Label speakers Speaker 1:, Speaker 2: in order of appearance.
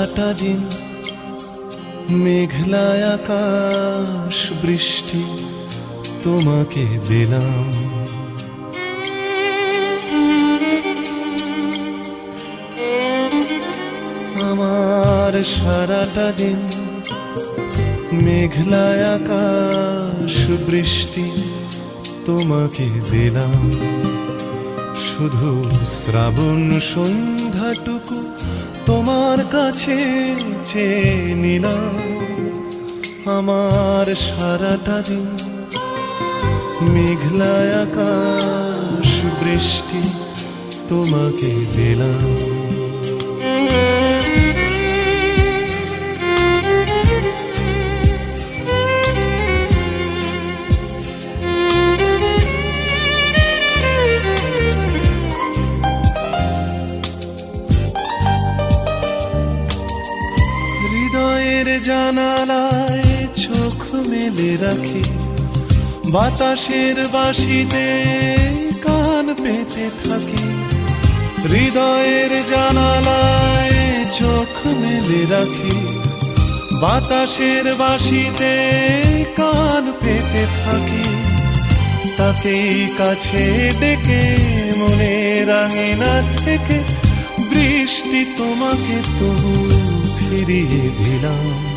Speaker 1: সারাটা দিন মেঘলা আকাশ বৃষ্টি তোমাকে দিলাম। আমার সারাটা দিন মেঘলা আকাশ বৃষ্টি তোমাকে দিলাম। শুধু শ্রাবণ সন্ধ্যাটুকু তোমার কাছে চেয়ে নিলাম। আমার সারাটা দিন মেঘলা আকাশ বৃষ্টি তোমাকে দিলাম। হৃদয়ের জানালায় চোখ মেলে রাখি, বাতাসের বাঁশিতে কান পেতে থাকি। হৃদয়ের জানালায় চোখ মেলে রাখি, বাতাসের বাঁশিতে কান পেতে থাকি। তাকেই কাছে ডেকে মনের আঙিনা থেকে বৃষ্টি তোমাকে তবু ফিরিয়ে দিলাম।